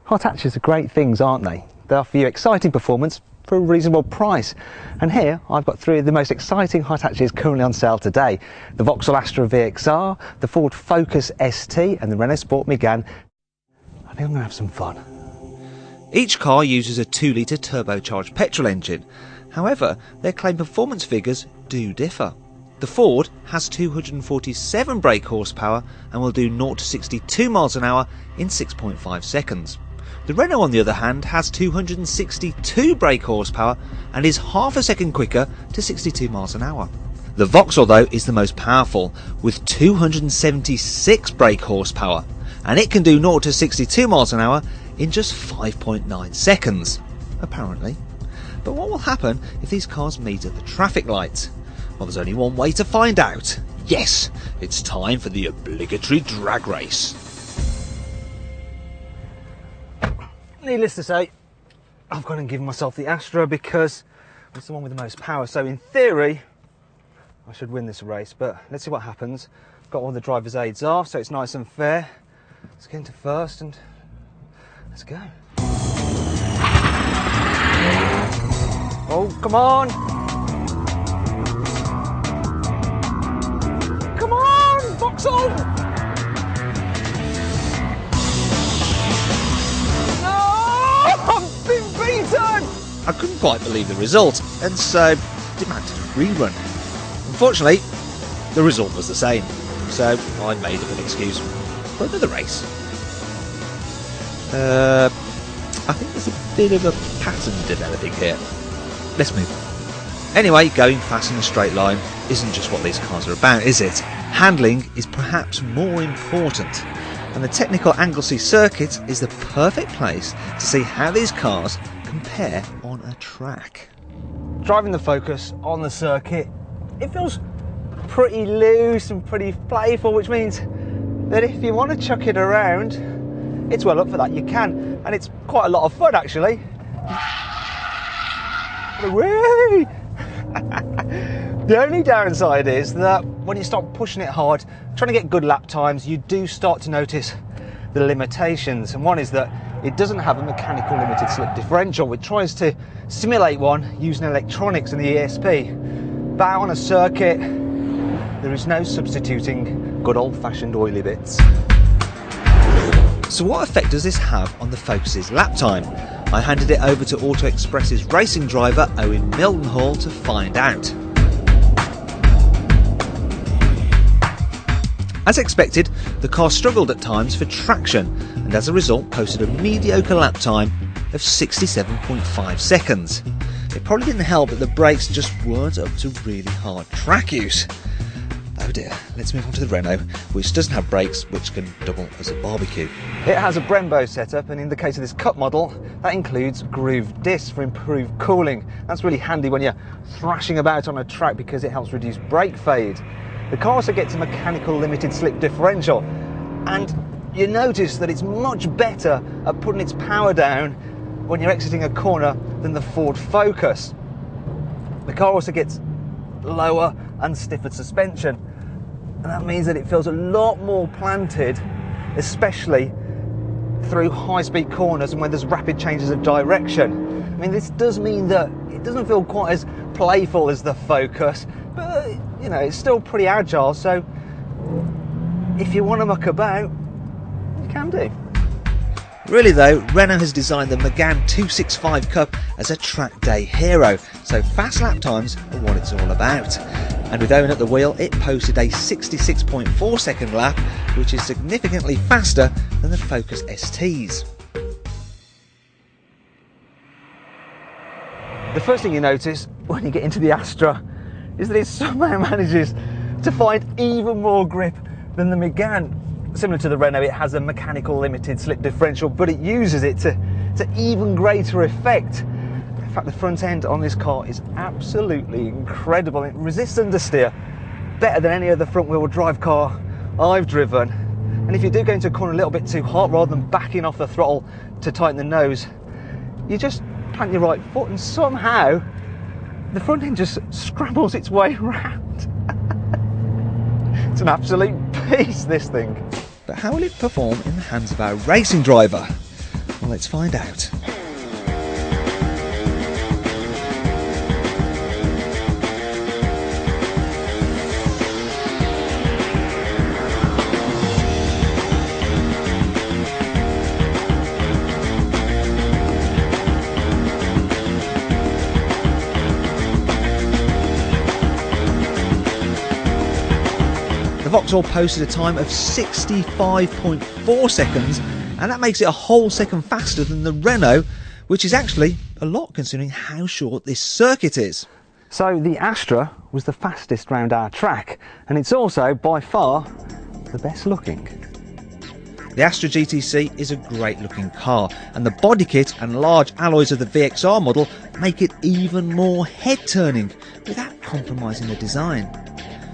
Hot hatches are great things, aren't they? They offer you exciting performance for a reasonable price. And here I've got three of the most exciting hot hatches currently on sale today. The Vauxhall Astra VXR, the Ford Focus ST and the Renault Sport Megane. I think I'm going to have some fun. Each car uses a 2-litre turbocharged petrol engine. However, their claimed performance figures do differ. The Ford has 247 brake horsepower and will do 0 to 62 miles an hour in 6.5 seconds. The Renault, on the other hand, has 262 brake horsepower and is half a second quicker to 62 miles an hour. The Vauxhall, though, is the most powerful, with 276 brake horsepower, and it can do 0 to 62 miles an hour in just 5.9 seconds, apparently. But what will happen if these cars meet at the traffic lights? Well, there's only one way to find out. Yes, it's time for the obligatory drag race. Needless to say, I've gone and given myself the Astra because it's the one with the most power. So in theory, I should win this race, but let's see what happens. I've got all the driver's aids off, so it's nice and fair. Let's get into first and let's go. Oh, come on! Come on, Vauxhall! I couldn't quite believe the result, and so demanded a rerun. Unfortunately, the result was the same, so I made up an excuse for another race. I think there's a bit of a pattern developing here. Let's move on. Anyway, going fast in a straight line isn't just what these cars are about, is it? Handling is perhaps more important, and the technical Anglesey circuit is the perfect place to see how these cars compare on a track. Driving the Focus on the circuit, it feels pretty loose and pretty playful, which means that if you want to chuck it around, it's well up for that, you can, and it's quite a lot of fun actually. The only downside is that when you start pushing it hard, trying to get good lap times, you do start to notice the limitations, and one is that it doesn't have a mechanical limited slip differential. It tries to simulate one using electronics and the ESP. But out on a circuit, there is no substituting good old-fashioned oily bits. So what effect does this have on the Focus's lap time? I handed it over to Auto Express's racing driver Owen Mildenhall to find out. As expected, the car struggled at times for traction and as a result posted a mediocre lap time of 67.5 seconds. It probably didn't help that the brakes just weren't up to really hard track use. Oh dear, let's move on to the Renault, which doesn't have brakes, which can double as a barbecue. It has a Brembo setup, and in the case of this Cup model, that includes grooved discs for improved cooling. That's really handy when you're thrashing about on a track because it helps reduce brake fade. The car also gets a mechanical limited slip differential, and you notice that it's much better at putting its power down when you're exiting a corner than the Ford Focus. The car also gets lower and stiffer suspension, and that means that it feels a lot more planted, especially through high-speed corners and when there's rapid changes of direction. I mean, this does mean that it doesn't feel quite as playful as the Focus, but you know, it's still pretty agile, so if you want to muck about, you can do. Really though, Renault has designed the Megane 265 Cup as a track day hero, so fast lap times are what it's all about. And with Owen at the wheel, it posted a 66.4 second lap, which is significantly faster than the Focus STs. The first thing you notice when you get into the Astra is that it somehow manages to find even more grip than the Megane. Similar to the Renault, it has a mechanical limited slip differential, but it uses it to even greater effect. In fact, the front end on this car is absolutely incredible. It resists understeer better than any other front wheel drive car I've driven. And if you do go into a corner a little bit too hard, rather than backing off the throttle to tighten the nose, you just plant your right foot and somehow the front end just scrambles its way around. It's an absolute beast, this thing. But how will it perform in the hands of our racing driver? Well, let's find out. The Vauxhall posted a time of 65.4 seconds, and that makes it a whole second faster than the Renault, which is actually a lot considering how short this circuit is. So the Astra was the fastest round our track, and it's also by far the best looking. The Astra GTC is a great looking car, and the body kit and large alloys of the VXR model make it even more head turning without compromising the design.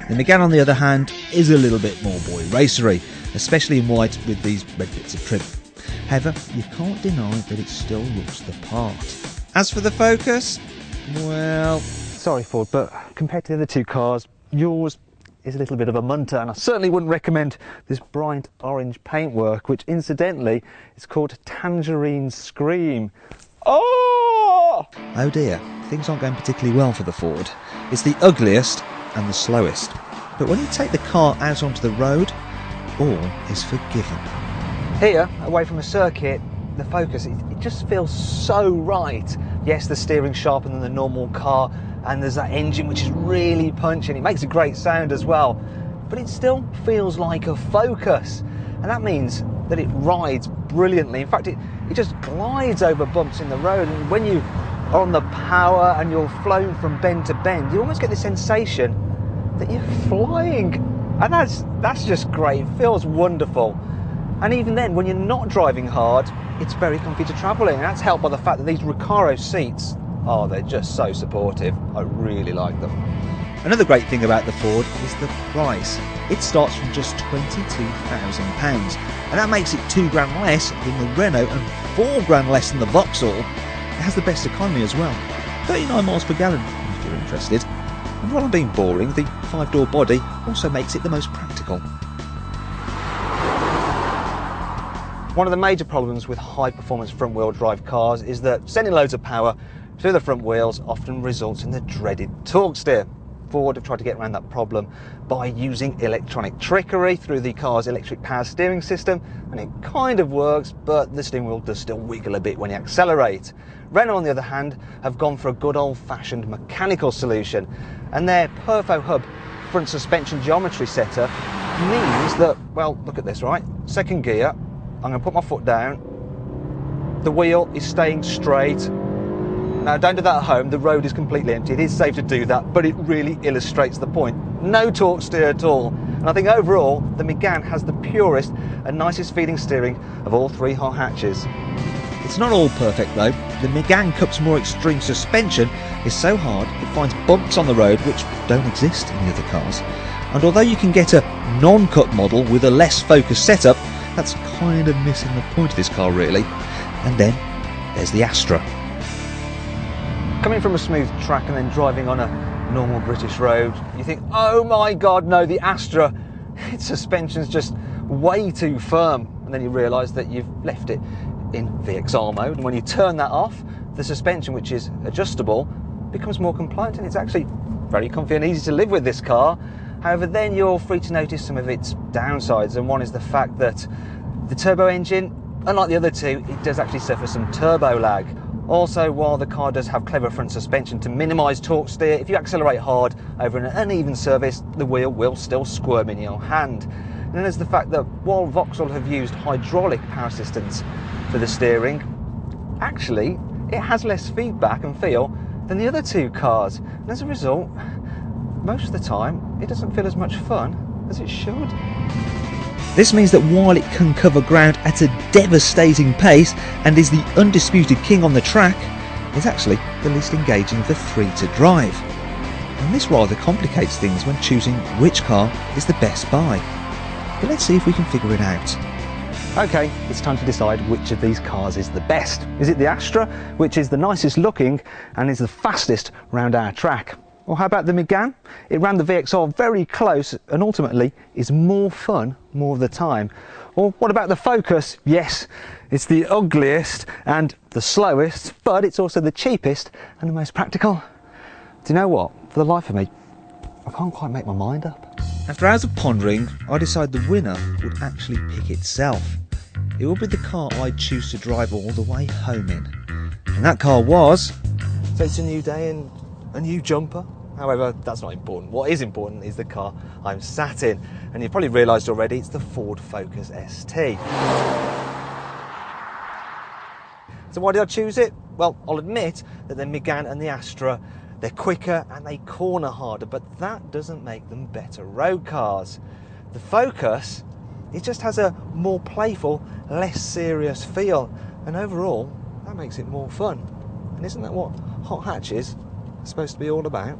The Megane, on the other hand, is a little bit more boy racery, especially in white with these red bits of trim. However, you can't deny that it still looks the part. As for the Focus, well... Sorry Ford, but compared to the other two cars, yours is a little bit of a munter, and I certainly wouldn't recommend this bright orange paintwork, which incidentally is called Tangerine Scream. Oh! Oh dear, things aren't going particularly well for the Ford. It's the ugliest and the slowest. But when you take the car out onto the road, all is forgiven. Here, away from a circuit, the Focus, it just feels so right. Yes, the steering's sharper than the normal car, and there's that engine which is really punching. It makes a great sound as well, but it still feels like a Focus, and that means that it rides brilliantly. In fact, it just glides over bumps in the road, and when you are on the power and you're flown from bend to bend, you almost get the sensation that you're flying, and that's just great. It feels wonderful. And even then, when you're not driving hard, it's very comfy to travel in, and that's helped by the fact that these Recaro seats, oh, they're just so supportive. I really like them. Another great thing about the Ford is the price. It starts from just £22,000, and that makes it £2 grand less than the Renault and £4 grand less than the Vauxhall. It has the best economy as well, 39 miles per gallon if you're interested. And while I'm being boring, the 5-door body also makes it the most practical. One of the major problems with high-performance front-wheel drive cars is that sending loads of power through the front wheels often results in the dreaded torque steer. Ford have tried to get around that problem by using electronic trickery through the car's electric power steering system, and it kind of works, but the steering wheel does still wiggle a bit when you accelerate. Renault, on the other hand, have gone for a good old-fashioned mechanical solution, and their Perfo Hub front suspension geometry setup means that, well, look at this, right? Second gear, I'm going to put my foot down, the wheel is staying straight. Now, don't do that at home, the road is completely empty. It is safe to do that, but it really illustrates the point. No torque steer at all. And I think overall, the Megane has the purest and nicest feeling steering of all three hot hatches. It's not all perfect though. The Megane Cup's more extreme suspension is so hard it finds bumps on the road which don't exist in the other cars. And although you can get a non-Cup model with a less focused setup, that's kind of missing the point of this car really. And then there's the Astra. Coming from a smooth track and then driving on a normal British road, you think, oh my God, no, the Astra, its suspension's just way too firm. And then you realise that you've left it in VXR mode, and when you turn that off, the suspension, which is adjustable, becomes more compliant, and it's actually very comfy and easy to live with this car. However, then you're free to notice some of its downsides, and one is the fact that the turbo engine, unlike the other two, it does actually suffer some turbo lag. Also, while the car does have clever front suspension to minimise torque steer, if you accelerate hard over an uneven surface, the wheel will still squirm in your hand. And then there's the fact that while Vauxhall have used hydraulic power assistance for the steering, actually it has less feedback and feel than the other two cars. And as a result, most of the time, it doesn't feel as much fun as it should. This means that while it can cover ground at a devastating pace and is the undisputed king on the track, it's actually the least engaging of the three to drive. And this rather complicates things when choosing which car is the best buy. But let's see if we can figure it out. Okay, it's time to decide which of these cars is the best. Is it the Astra, which is the nicest looking and is the fastest round our track? Or how about the Megane? It ran the VXR very close and ultimately is more fun more of the time. Or what about the Focus? Yes, it's the ugliest and the slowest, but it's also the cheapest and the most practical. Do you know what? For the life of me, I can't quite make my mind up. After hours of pondering, I decided the winner would actually pick itself. It would be the car I'd choose to drive all the way home in. And that car was... So it's a new day and a new jumper. However, that's not important. What is important is the car I'm sat in. And you've probably realised already it's the Ford Focus ST. So why did I choose it? Well, I'll admit that the Megane and the Astra, they're quicker and they corner harder, but that doesn't make them better road cars. The Focus, it just has a more playful, less serious feel. And overall, that makes it more fun. And isn't that what hot hatches are supposed to be all about?